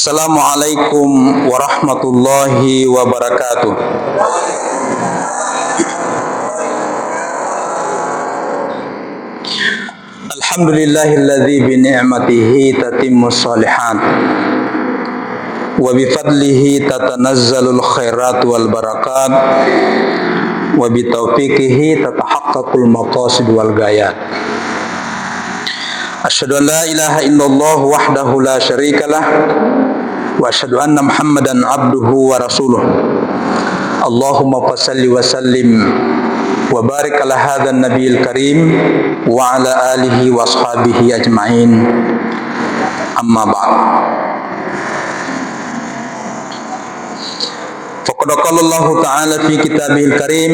Assalamualaikum warahmatullahi wabarakatuh. Alhamdulillahilladzi bi ni'matihi tatimmus shalihat wa bi fadlihi tatanazzalul khairat wal barakat wa bi taufiqihi tatahaqqaqul maqasid wal ghayat. Asyhadu an la ilaha illallah wahdahu la syarikalah wa asyhadu anna Muhammadan abduhu wa rasuluh. Allahumma fassalli wa sallim wa barik ala hadzal nabiyil karim wa ala alihi wa ashabihi ajmain. Amma ba'd. Faqad qala Allah ta'ala fi kitabihil karim,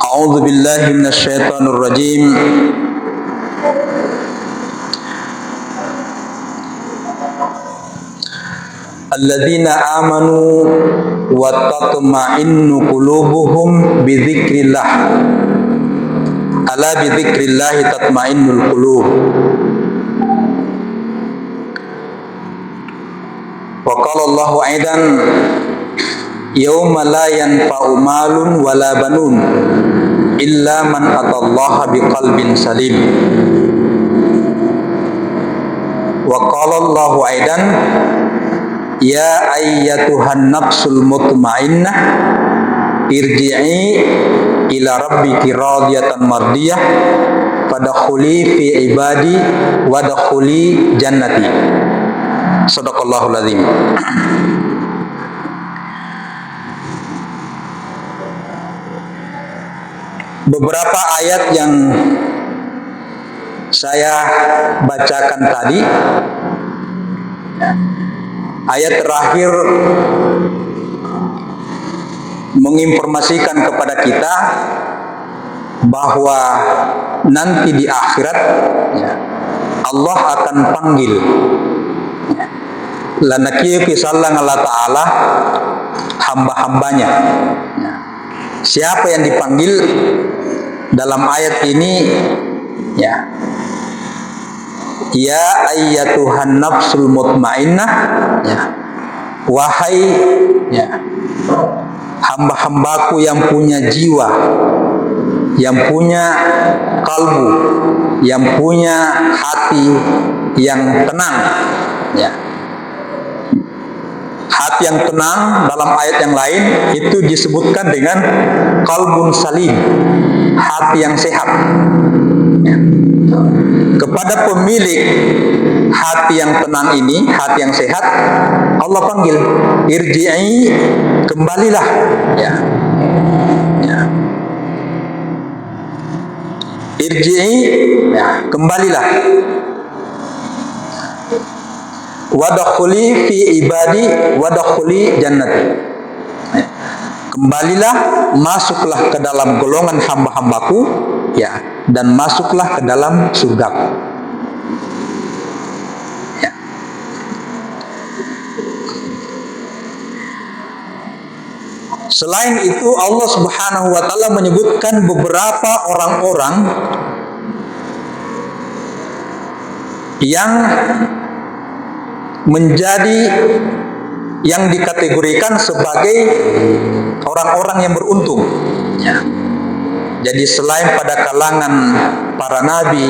a'udzu billahi minasy syaithanir rajim. Alladzina amanu wa tatma'innu qulubuhum bi dzikrillah. Ala bi dzikrillah tatma'innul qulub. Wa qala Allahu aidan yauma la yanfa'u malun wala banun illa man atallaha biqalbin salim. Wa qala Allahu aidan ya ayyatuhan nafsul mutmainnah irji'i ila rabbiki radiyatan mardiyah fadkhuli fi ibadi wadkhuli jannati. Shadaqallahul azim. Beberapa ayat yang saya bacakan tadi, ayat terakhir menginformasikan kepada kita bahwa nanti di akhirat Allah akan panggil lanakiyu fisallang Allah Ta'ala hamba-hambanya. Siapa yang dipanggil dalam ayat ini? Ya ayyatuhan nafsul mutmainnah, wahai hamba-hambaku yang punya jiwa, yang punya kalbu, yang punya hati yang tenang. Hati yang tenang dalam ayat yang lain itu disebutkan dengan qalbun salim, hati yang sehat. Kepada pemilik hati yang tenang ini, hati yang sehat, Allah panggil, irji'i, kembalilah. Irji'i, kembalilah. Wadkhuli fi ibadi wadkhuli jannati. Kembalilah, masuklah ke dalam golongan hamba-hambaku, dan masuklah ke dalam surgaku. Selain itu, Allah Subhanahu wa Ta'ala menyebutkan beberapa orang-orang yang menjadi, yang dikategorikan sebagai orang-orang yang beruntung. Jadi selain pada kalangan para nabi,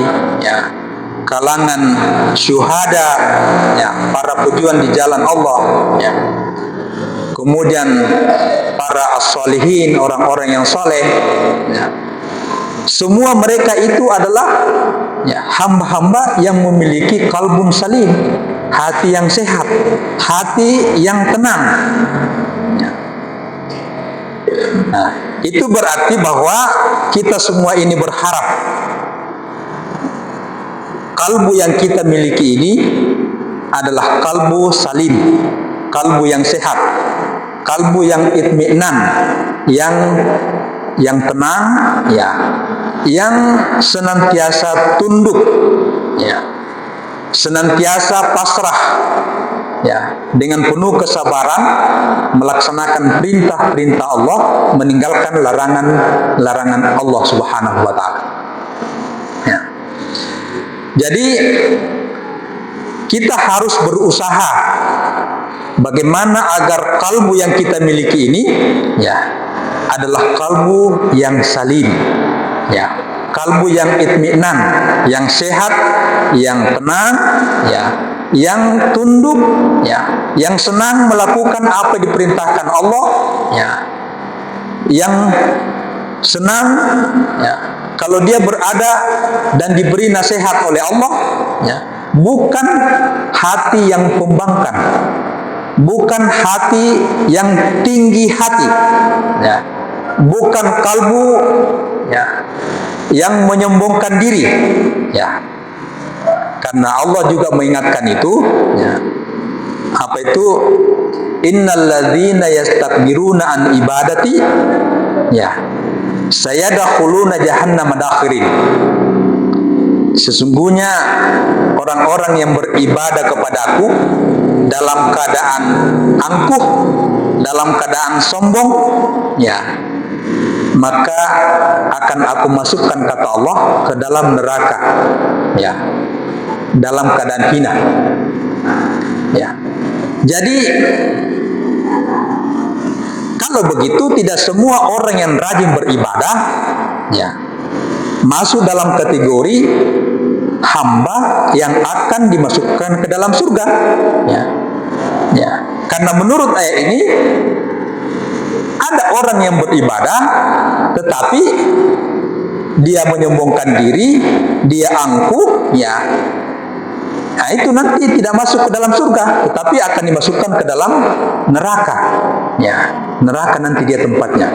kalangan syuhada, para pejuang di jalan Allah, kemudian para as-solihin, orang-orang yang soleh, semua mereka itu adalah hamba-hamba yang memiliki kalbun salim, hati yang sehat, hati yang tenang. Nah, itu berarti bahwa kita semua ini berharap kalbu yang kita miliki ini adalah kalbu salim, kalbu yang sehat, kalbu yang itminan, yang tenang, yang senantiasa tunduk, senantiasa pasrah, dengan penuh kesabaran melaksanakan perintah-perintah Allah, meninggalkan larangan Allah Subhanahu wa Ta'ala. Jadi kita harus berusaha bagaimana agar kalbu yang kita miliki ini ya adalah kalbu yang salim, ya, kalbu yang itminan, yang sehat, yang tenang, ya, yang tunduk, ya, yang senang melakukan apa yang diperintahkan Allah, ya, yang senang, ya, kalau dia berada dan diberi nasihat oleh Allah, ya, bukan hati yang pembangkang, bukan hati yang tinggi hati, ya, bukan kalbu, ya, yang menyombongkan diri, ya, karena Allah juga mengingatkan itu, ya, apa itu, innal ladzina yastakbiruna an ibadati, ya, sayadkhuluna jahannama dakhirin. Sesungguhnya orang-orang yang beribadah kepadaku dalam keadaan angkuh, dalam keadaan sombong, ya, maka akan aku masukkan, kata Allah, ke dalam neraka, ya, dalam keadaan hina, ya. Jadi kalau begitu tidak semua orang yang rajin beribadah, ya, masuk dalam kategori hamba yang akan dimasukkan ke dalam surga, ya, ya. Karena menurut ayat ini ada orang yang beribadah tetapi dia menyombongkan diri, dia angkuh, ya, nah itu nanti tidak masuk ke dalam surga, tetapi akan dimasukkan ke dalam neraka, ya, neraka nanti dia tempatnya.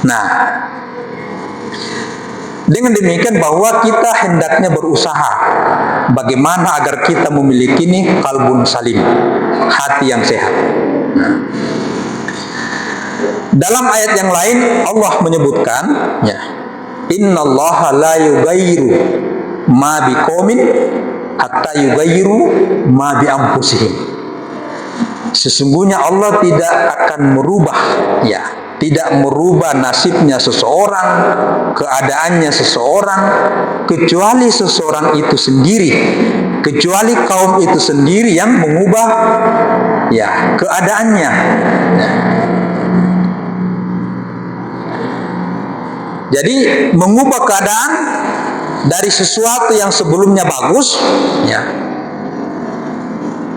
Nah, dengan demikian bahwa kita hendaknya berusaha bagaimana agar kita memiliki ini kalbun salim, hati yang sehat. Nah, dalam ayat yang lain Allah menyebutkan, ya, innallaha la yughayyiru ma biqaumin hatta yughayyiru ma bi anfusihim. Sesungguhnya Allah tidak akan merubah, ya, tidak merubah nasibnya seseorang, keadaannya seseorang, kecuali seseorang itu sendiri, kecuali kaum itu sendiri yang mengubah, ya, keadaannya, ya. Jadi mengubah keadaan dari sesuatu yang sebelumnya bagus, ya,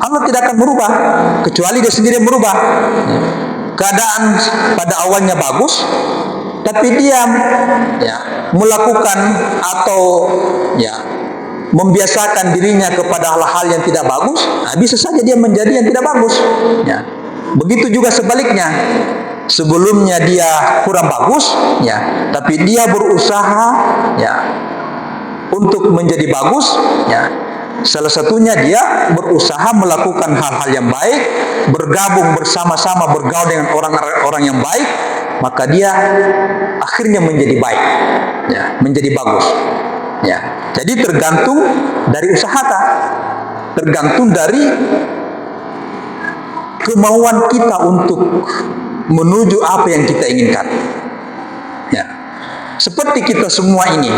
Allah tidak akan merubah kecuali dia sendiri yang merubah. Keadaan pada awalnya bagus, tapi dia, ya, melakukan atau, ya, membiasakan dirinya kepada hal-hal yang tidak bagus, nah, bisa saja dia menjadi yang tidak bagus, ya. Begitu juga sebaliknya, sebelumnya dia kurang bagus, ya, tapi dia berusaha, ya, untuk menjadi bagus, ya. Salah satunya dia berusaha melakukan hal-hal yang baik, bergabung bersama-sama, bergaul dengan orang-orang yang baik, maka dia akhirnya menjadi baik, ya, menjadi bagus, ya. Jadi tergantung dari usaha, tergantung dari kemauan kita untuk menuju apa yang kita inginkan, ya. Seperti kita semua ini,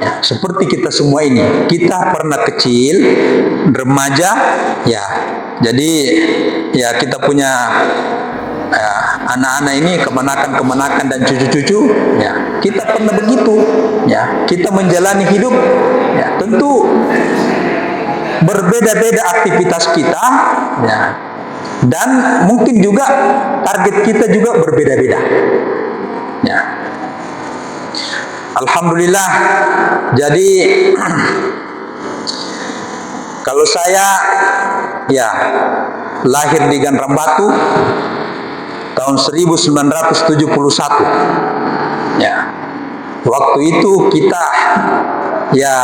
ya, seperti kita semua ini, kita pernah kecil, remaja, ya. Jadi, ya, kita punya, ya, anak-anak ini kemanakan dan cucu-cucu, ya. Kita pernah begitu, ya. Kita menjalani hidup, ya. Tentu berbeda-beda aktivitas kita, ya. Dan mungkin juga target kita juga berbeda-beda, ya. Alhamdulillah. Jadi kalau saya, ya, lahir di Ganram Batu tahun 1971, ya. Waktu itu kita, ya,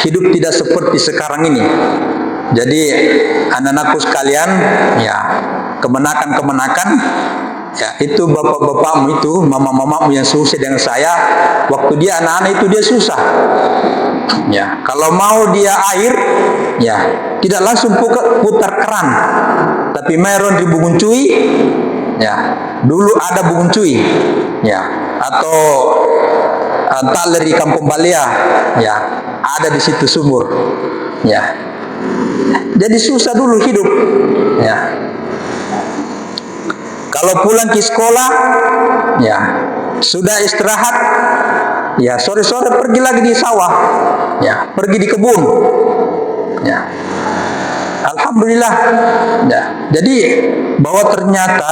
hidup tidak seperti sekarang ini. Jadi anak-anakku sekalian, ya, kemenakan, ya, itu bapak-bapakmu itu, mama-mamamu yang susah dengan saya, waktu dia anak-anak itu dia susah, ya. Kalau mau dia air, ya, tidak langsung putar keran, tapi meron di bungun cuy, ya. Dulu ada bungun cuy, ya, atau taler di Kampung Balia, ya, ada di situ sumur. Ya. Jadi susah dulu hidup. Ya. Kalau pulang ke sekolah, ya sudah istirahat, ya sore-sore pergi lagi di sawah, ya pergi di kebun, ya. Alhamdulillah, ya. Jadi bahwa ternyata,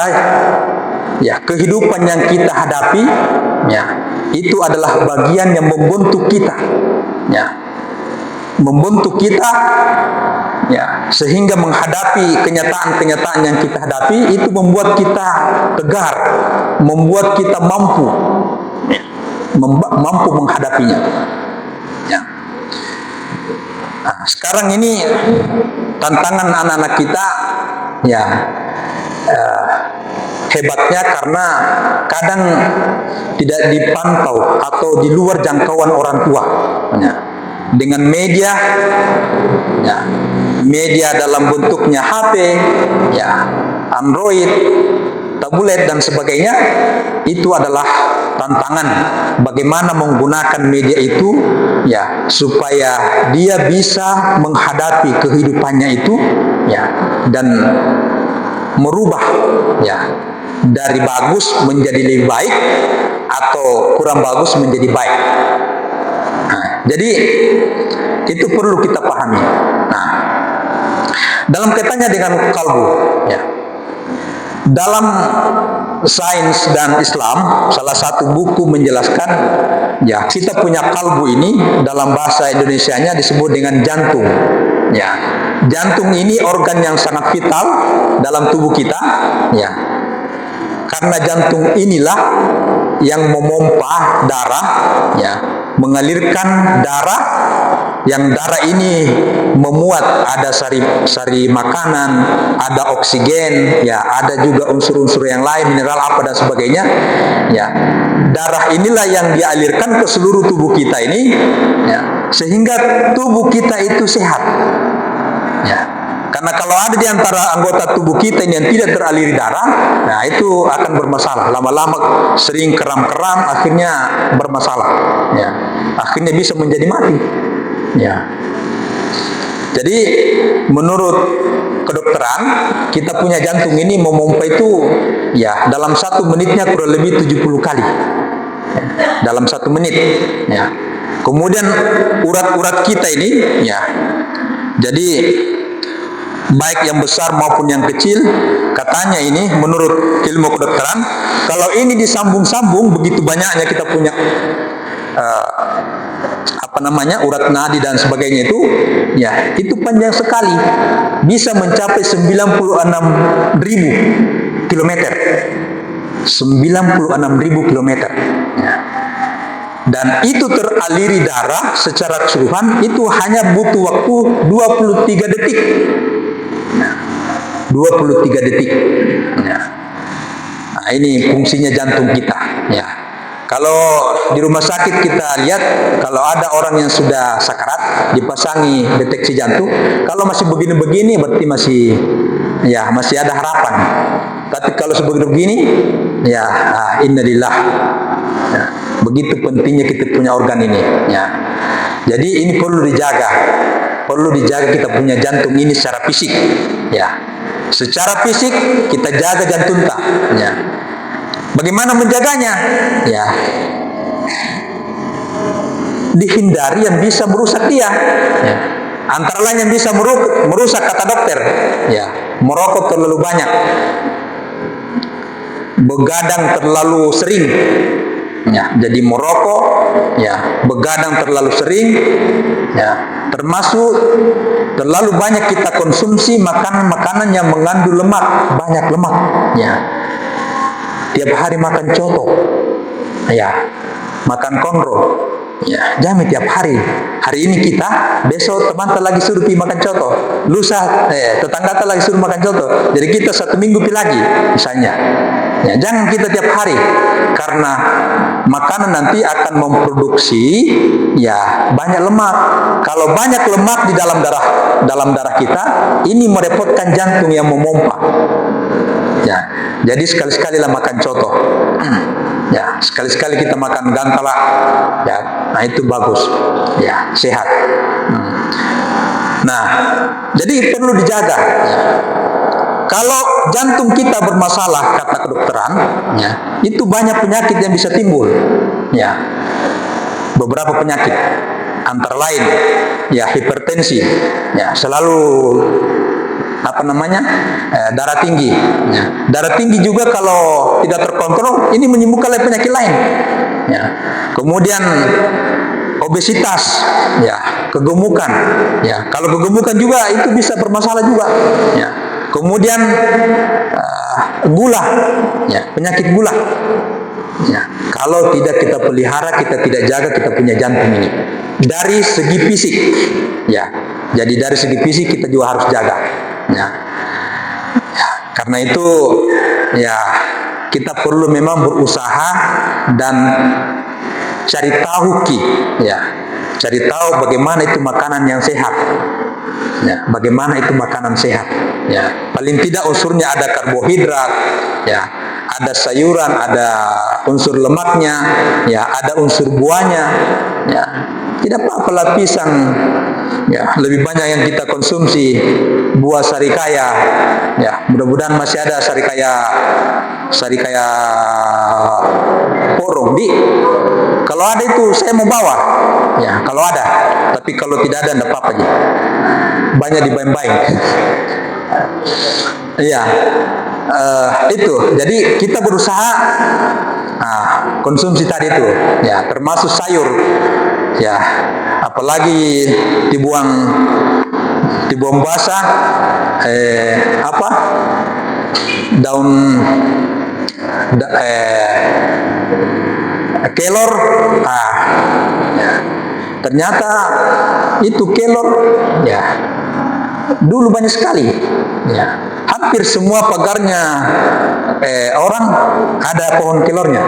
ya kehidupan yang kita hadapi, ya itu adalah bagian yang membentuk kita, ya membentuk kita, ya sehingga menghadapi kenyataan-kenyataan yang kita hadapi itu membuat kita tegar, membuat kita mampu, ya, mampu menghadapinya. Ya. Nah, sekarang ini tantangan anak-anak kita, ya hebatnya karena kadang tidak dipantau atau di luar jangkauan orang tua. Ya. Dengan media, ya, media dalam bentuknya HP, ya, Android, tablet dan sebagainya, itu adalah tantangan bagaimana menggunakan media itu, ya, supaya dia bisa menghadapi kehidupannya itu, ya, dan merubah, ya, dari bagus menjadi lebih baik atau kurang bagus menjadi baik. Nah, jadi itu perlu kita pahami. Nah, dalam kaitannya dengan kalbu, ya, dalam sains dan Islam, salah satu buku menjelaskan, ya kita punya kalbu ini dalam bahasa Indonesianya disebut dengan jantung. Ya, jantung ini organ yang sangat vital dalam tubuh kita, ya. Karena jantung inilah yang memompa darah, ya, mengalirkan darah, yang darah ini memuat ada sari makanan, ada oksigen, ya, ada juga unsur-unsur yang lain, mineral apa dan sebagainya, ya. Darah inilah yang dialirkan ke seluruh tubuh kita ini, ya, sehingga tubuh kita itu sehat, ya. Karena kalau ada di antara anggota tubuh kita ini yang tidak teraliri darah, nah itu akan bermasalah. Lama-lama sering keram-keram, akhirnya bermasalah. Ya, akhirnya bisa menjadi mati. Ya. Jadi menurut kedokteran, kita punya jantung ini memompa itu, ya dalam 1 menitnya kurang lebih 70 kali. Ya, dalam 1 menit. Ya. Kemudian urat-urat kita ini, ya, jadi baik yang besar maupun yang kecil, katanya ini menurut ilmu kedokteran, kalau ini disambung-sambung begitu banyaknya kita punya urat nadi dan sebagainya itu, ya itu panjang sekali, bisa mencapai 96.000 kilometer, 96.000 kilometer. Ya. Dan itu teraliri darah secara keseluruhan itu hanya butuh waktu 23 detik. 23 detik. Ya. Nah, ini fungsinya jantung kita. Ya. Kalau di rumah sakit kita lihat, kalau ada orang yang sudah sakarat dipasangi deteksi jantung, kalau masih begini-begini berarti masih ada harapan. Tapi kalau sebegini-begini, ya innalillah. Ya. Begitu pentingnya kita punya organ ini. Ya. Jadi ini perlu dijaga. Perlu dijaga kita punya jantung ini secara fisik. Ya. Secara fisik kita jaga jantung kita. Ya. Bagaimana menjaganya? Ya. Dihindari yang bisa merusak dia. Ya. Antara lain yang bisa merusak kata dokter. Ya. Merokok terlalu banyak. Begadang terlalu sering. Ya, jadi merokok, ya, begadang terlalu sering, ya, termasuk terlalu banyak kita konsumsi makanan-makanan yang mengandung lemak, banyak lemak, ya. Tiap hari makan coto, ya, makan kondro, ya, jangan tiap hari. Hari ini kita, besok teman lagi suruh pergi makan coto, lusa tetangga lagi suruh makan coto. Jadi kita 1 minggu pergi lagi, misalnya. Ya, jangan kita tiap hari, karena makanan nanti akan memproduksi, ya, banyak lemak. Kalau banyak lemak di dalam darah kita, ini merepotkan jantung yang memompa. Ya, jadi sekali-sekalilah makan coto. Ya, sekali-sekali kita makan gantala. Ya, nah itu bagus. Ya, sehat. Nah, jadi perlu dijaga. Kalau jantung kita bermasalah, kata kedokteran, itu banyak penyakit yang bisa timbul. Beberapa penyakit, antara lain, hipertensi, selalu darah tinggi. Darah tinggi juga kalau tidak terkontrol, ini menyembuhkan penyakit lain. Kemudian obesitas, kegemukan. Kalau kegemukan juga itu bisa bermasalah juga. Kemudian gula, penyakit gula. Kalau tidak kita pelihara, kita tidak jaga, kita punya jantung ini. Dari segi fisik, jadi dari segi fisik kita juga harus jaga. Karena itu, kita perlu memang berusaha dan cari tahu cari tahu bagaimana itu makanan yang sehat. Bagaimana itu makanan sehat. Paling tidak unsurnya ada karbohidrat, ada sayuran, ada unsur lemaknya, ada unsur buahnya. Tidak apa-apa lah pisang, lebih banyak yang kita konsumsi buah sarikaya. Mudah-mudahan masih ada sarikaya porong di. Kalau ada itu saya mau bawa, kalau ada. Tapi kalau tidak ada, tidak apa-apa aja. Banyak dibayang-bayang. Itu. Jadi kita berusaha konsumsi tadi itu, termasuk sayur, apalagi dibuang basah, daun kelor. Ternyata itu kelor, dulu banyak sekali. Hampir semua pagarnya orang ada pohon kelornya.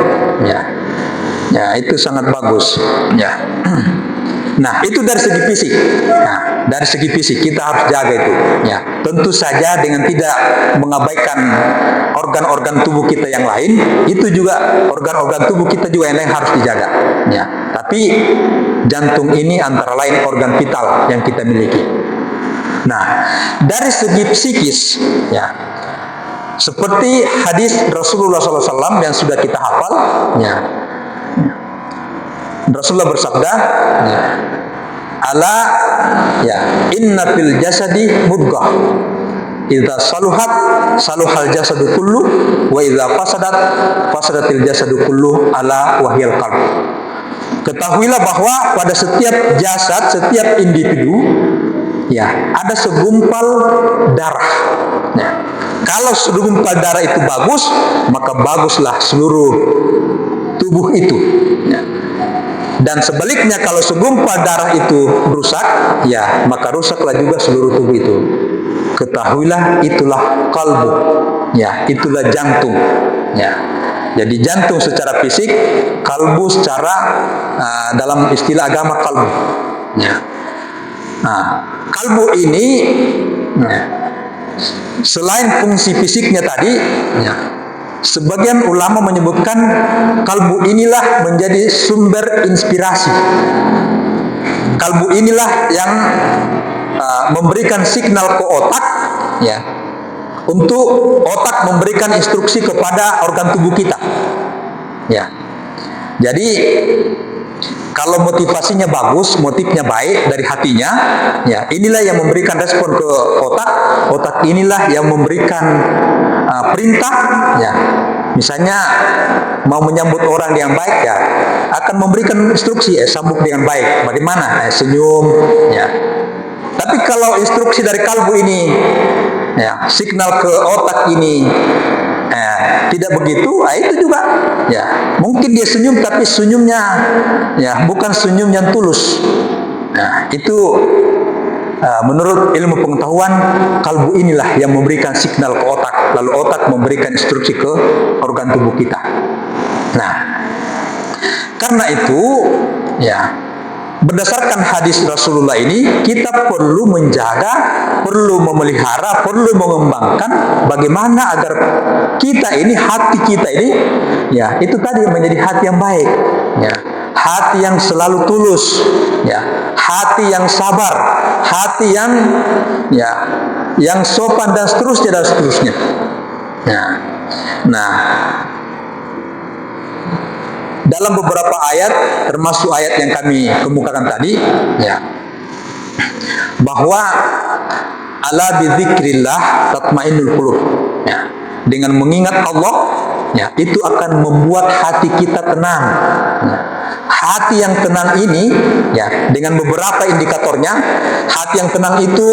Itu sangat bagus. Nah, itu dari segi fisik. Dari segi fisik kita harus jaga itu. Tentu saja dengan tidak mengabaikan organ-organ tubuh kita yang lain. Itu juga organ-organ tubuh kita juga yang lain harus dijaga. Tapi jantung ini antara lain organ vital yang kita miliki. Nah, dari segi psikis, seperti hadis Rasulullah SAW yang sudah kita hafal, Rasulullah bersabda, inna fil jasadi mudghah, idza saluhat saluhal jasadu kullu, wa idza fasadat fasadatil jasadu kullu, ala wahyal qalb. Ketahuilah bahwa pada setiap jasad, setiap individu, ada segumpal darah. Kalau segumpal darah itu bagus, maka baguslah seluruh tubuh itu. Dan sebaliknya, kalau segumpal darah itu rusak, maka rusaklah juga seluruh tubuh itu. Ketahuilah itulah kalbu, itulah jantung. Jadi jantung secara fisik, kalbu secara dalam istilah agama kalbu. Kalbu ini selain fungsi fisiknya tadi, sebagian ulama menyebutkan kalbu inilah menjadi sumber inspirasi. Kalbu inilah yang memberikan signal ke otak, untuk otak memberikan instruksi kepada organ tubuh kita. Jadi kalau motivasinya bagus, motifnya baik dari hatinya, inilah yang memberikan respon ke otak. Otak inilah yang memberikan perintah. Misalnya mau menyambut orang yang baik, akan memberikan instruksi, sambut dengan baik. Bagaimana? Senyum. Tapi kalau instruksi dari kalbu ini, signal ke otak ini tidak begitu, itu juga mungkin dia senyum, tapi senyumnya bukan senyum yang tulus. Itu menurut ilmu pengetahuan, kalbu inilah yang memberikan signal ke otak, lalu otak memberikan instruksi ke organ tubuh kita. Nah, karena itu berdasarkan hadis Rasulullah ini, kita perlu menjaga, perlu memelihara, perlu mengembangkan bagaimana agar kita ini, hati kita ini, itu tadi menjadi hati yang baik. hati yang selalu tulus, ya, hati yang sabar, hati yang ya, yang sopan dan seterusnya. Ya. Nah, dalam beberapa ayat, termasuk ayat yang kami kemukakan tadi, ya, bahwa ala bidzikrillah tatmainnul qulub, ya, dengan mengingat Allah, ya, itu akan membuat hati kita tenang. Ya. Hati yang tenang ini, ya, dengan beberapa indikatornya, hati yang tenang itu,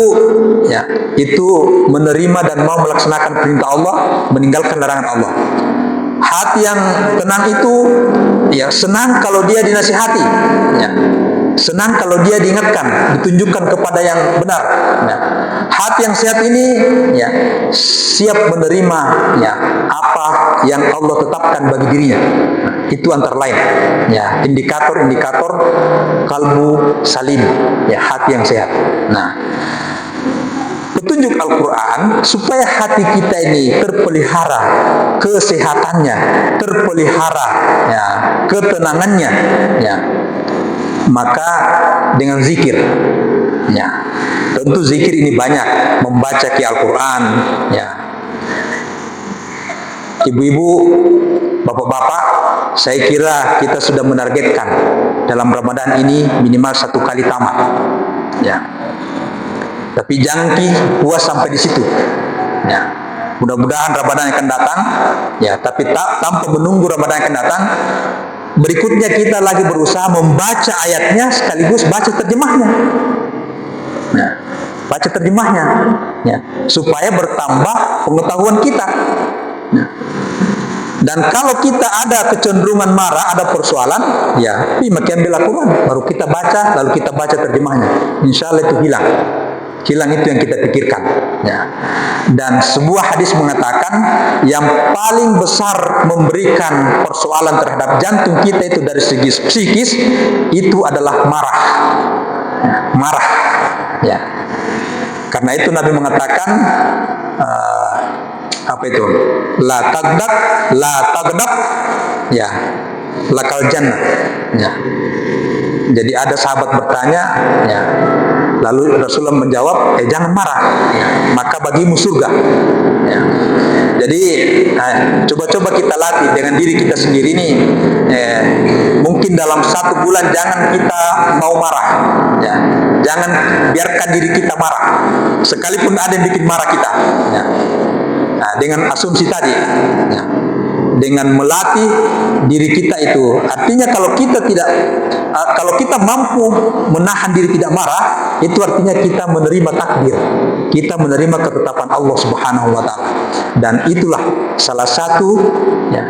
ya, itu menerima dan mau melaksanakan perintah Allah, meninggalkan larangan Allah. Hati yang tenang itu, ya, senang kalau dia dinasihati, ya, senang kalau dia diingatkan, ditunjukkan kepada yang benar. Ya. Hati yang sehat ini, ya, siap menerima, ya, apa yang Allah tetapkan bagi dirinya. Itu antara lain, ya, indikator-indikator kalbu salim, ya, hati yang sehat. Nah, petunjuk Al-Quran supaya hati kita ini terpelihara kesehatannya, terpelihara, ya, ketenangannya, ya, maka dengan zikir, ya, tentu zikir ini banyak, membaca Al-Quran, ya. Ibu-ibu, bapak-bapak, saya kira kita sudah menargetkan dalam Ramadan ini minimal 1 kali tamat, ya. Tapi jangan puas sampai di situ. Ya. Mudah-mudahan Ramadan yang akan datang, ya, tapi tanpa menunggu Ramadan yang akan datang, berikutnya kita lagi berusaha membaca ayatnya sekaligus baca terjemahnya. Nah, baca terjemahnya, ya, supaya bertambah pengetahuan kita. Nah, dan kalau kita ada kecenderungan marah, ada persoalan, ya, makin ambil Al-Quran, baru kita baca, lalu kita baca terjemahnya. Insya Allah itu hilang itu yang kita pikirkan, ya. Dan sebuah hadis mengatakan yang paling besar memberikan persoalan terhadap jantung kita itu dari segi psikis itu adalah marah, marah, ya. Karena itu Nabi mengatakan apa itu, la tagdak, ya, lakal jannah, ya. Jadi ada sahabat bertanya, ya, lalu Rasulullah menjawab, jangan marah, ya, maka bagimu surga. Ya. Jadi coba-coba kita latih dengan diri kita sendiri nih. Mungkin dalam 1 bulan jangan kita mau marah, ya. Jangan biarkan diri kita marah, sekalipun ada yang bikin marah kita. Ya. Nah, dengan asumsi tadi, ya, dengan melatih diri kita itu, artinya kalau kita mampu menahan diri tidak marah, itu artinya kita menerima takdir, kita menerima ketetapan Allah Subhanahu wa Ta'ala, dan itulah salah satu, ya,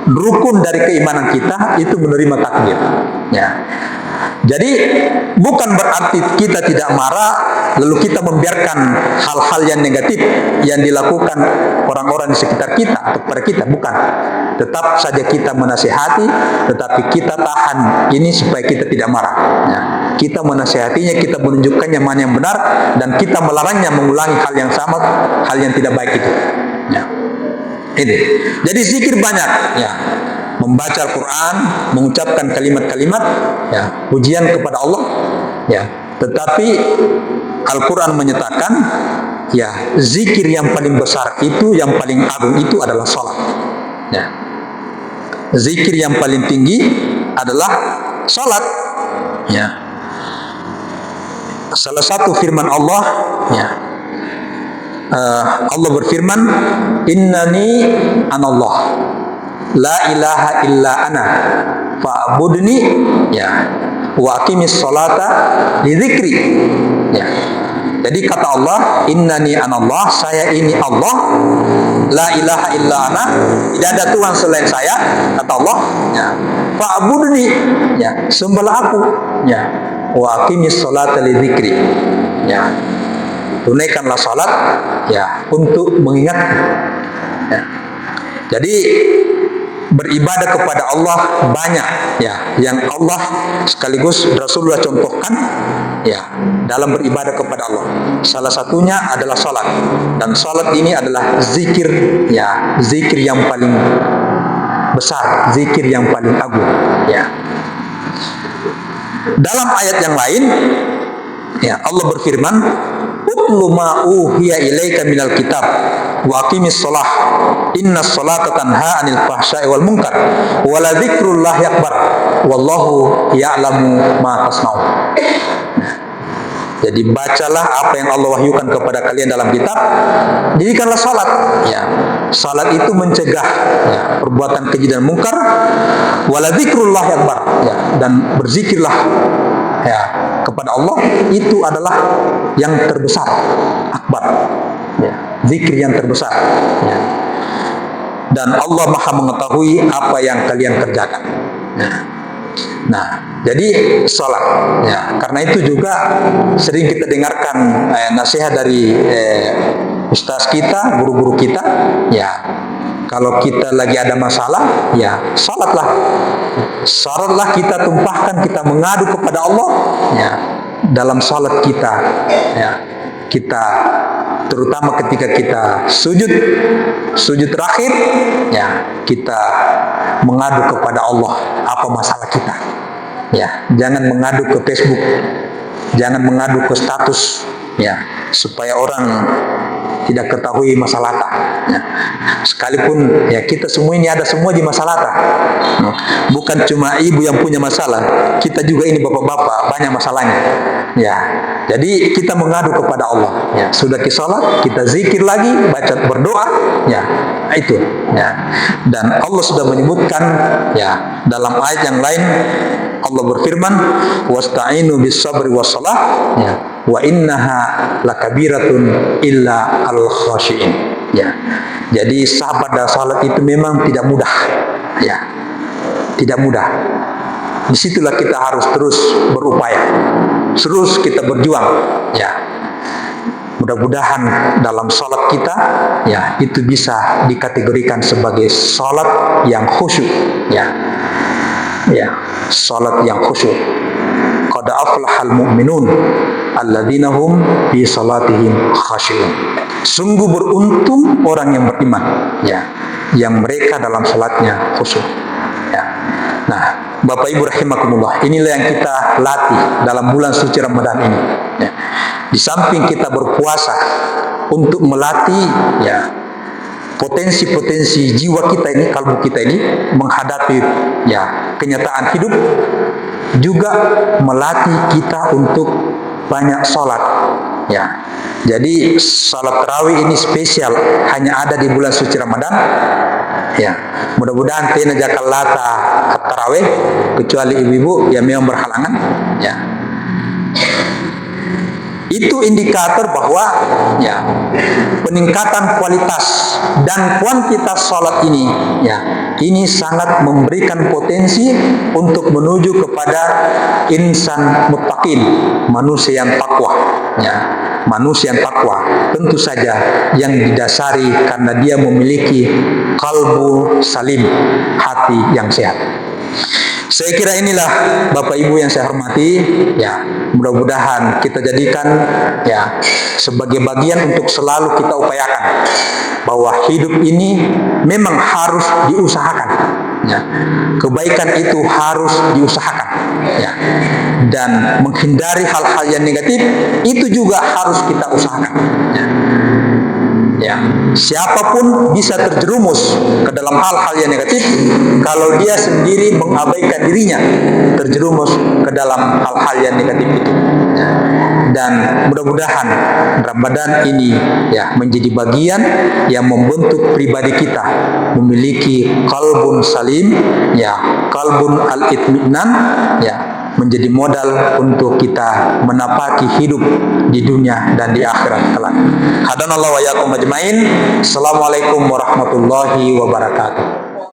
rukun dari keimanan kita, itu menerima takdir, ya. Jadi bukan berarti kita tidak marah lalu kita membiarkan hal-hal yang negatif yang dilakukan orang-orang di sekitar kita atau kepada kita, bukan. Tetap saja kita menasihati, tetapi kita tahan ini supaya kita tidak marah, ya. Kita menasihatinya, kita menunjukkannya mana yang benar, dan kita melarangnya mengulangi hal yang sama, hal yang tidak baik itu, ya. Ini. Jadi zikir banyak, ya. Membaca Al-Quran, mengucapkan kalimat-kalimat, ya, pujian kepada Allah, ya. Tetapi Al-Quran menyatakan, ya, zikir yang paling besar itu, yang paling agung itu adalah salat, ya. Zikir yang paling tinggi adalah salat, ya. Salah satu firman Allah, ya, Allah berfirman, innani anallah la ilaha illa ana fa'budni, ya, wa aqimis sholata li dzikri, ya. Jadi kata Allah, innani anallah, saya ini Allah, la ilaha illa ana, tidak ada Tuhan selain saya, kata Allah, ya. Fa'budni, ya, sembahlah aku, ya, wa aqimis sholata li dzikri, ya. Tunaikanlah salat, ya, untuk mengingat, ya. Jadi beribadah kepada Allah banyak, ya, yang Allah sekaligus Rasulullah contohkan, ya, dalam beribadah kepada Allah. Salah satunya adalah salat, dan salat ini adalah zikir, ya, zikir yang paling besar, zikir yang paling agung, ya. Dalam ayat yang lain, ya, Allah berfirman, "Utlu ma uhiya ilaika minal kitab wa aqimis shalah innas sholata tanha 'anil fahsya'i wal munkar wa la dzikrullahi akbar wallahu ya'lamu ma tasna'un." Jadi bacalah apa yang Allah wahyukan kepada kalian dalam kitab, dirikanlah salat. Ya, salat itu mencegah, ya, perbuatan keji dan mungkar. Wala dzikrullahi akbar, ya, dan berzikirlah, ya, kepada Allah itu adalah yang terbesar, akbar. Ya, zikir yang terbesar. Ya. Dan Allah Maha mengetahui apa yang kalian kerjakan. Nah, jadi sholat, ya, karena itu juga sering kita dengarkan nasihat dari ustaz kita, guru-guru kita, ya, kalau kita lagi ada masalah, ya, sholatlah, kita tumpahkan, kita mengadu kepada Allah, ya, dalam sholat kita, ya, kita terutama ketika kita sujud terakhir, ya, kita mengadu kepada Allah apa masalah kita. Ya, jangan mengadu ke Facebook, jangan mengadu ke status, ya, supaya orang tidak ketahui masalah kita. Ya. Sekalipun, ya, kita semua ini ada semua di masalah kita. Bukan cuma ibu yang punya masalah, kita juga ini bapak-bapak banyak masalahnya. Ya, jadi kita mengadu kepada Allah. Ya, sudah kita salat, kita zikir lagi, baca berdoa, ya, itu. Ya. Dan Allah sudah menyebutkan, ya, dalam ayat yang lain Allah berfirman, "Wasta'inu bis-sabri was-shalah, ya, wa innaha lakabiratun illa al-khashiin." Ya. Jadi sahabat dan salat itu memang tidak mudah. Ya. Tidak mudah. Disitulah kita harus terus berupaya. Terus kita berjuang. Ya. Mudah-mudahan dalam salat kita, ya, itu bisa dikategorikan sebagai salat yang khusyuk. Ya. Ya, salat yang khusyuk. Qad aflahal mu'minun alladzina hum fi salatihim khashi'un. Sungguh beruntung orang yang beriman, ya, yang mereka dalam salatnya khusyuk. Ya. Nah, Bapak Ibu rahimakumullah, inilah yang kita latih dalam bulan suci Ramadan ini. Ya. Di samping kita berpuasa untuk melatih, ya, potensi-potensi jiwa kita ini, kalbu kita ini menghadapi, ya, kenyataan hidup, juga melatih kita untuk banyak sholat. Ya, jadi sholat tarawih ini spesial, hanya ada di bulan suci Ramadan. Ya, mudah-mudahan tena jakal lata tarawih, kecuali ibu-ibu yang memang berhalangan. Ya. Itu indikator bahwa, ya, peningkatan kualitas dan kuantitas sholat ini, ya, ini sangat memberikan potensi untuk menuju kepada insan muttaqin, manusia yang takwa. Ya, manusia yang takwa tentu saja yang didasari karena dia memiliki qalbu salim, hati yang sehat. Saya kira inilah Bapak Ibu yang saya hormati, ya, mudah-mudahan kita jadikan, ya, sebagai bagian untuk selalu kita upayakan bahwa hidup ini memang harus diusahakan, ya. Kebaikan itu harus diusahakan, ya. Dan menghindari hal-hal yang negatif itu juga harus kita usahakan, ya. Ya, siapapun bisa terjerumus ke dalam hal-hal yang negatif kalau dia sendiri mengabaikan dirinya terjerumus ke dalam hal-hal yang negatif itu. Dan mudah-mudahan Ramadan ini, ya, menjadi bagian yang membentuk pribadi kita memiliki qalbun salim, ya, qalbun al-itminan, ya, menjadi modal untuk kita menapaki hidup di dunia dan di akhirat kelak. Hadanallahu wa iyyakum ajmain. Assalamualaikum warahmatullahi wabarakatuh.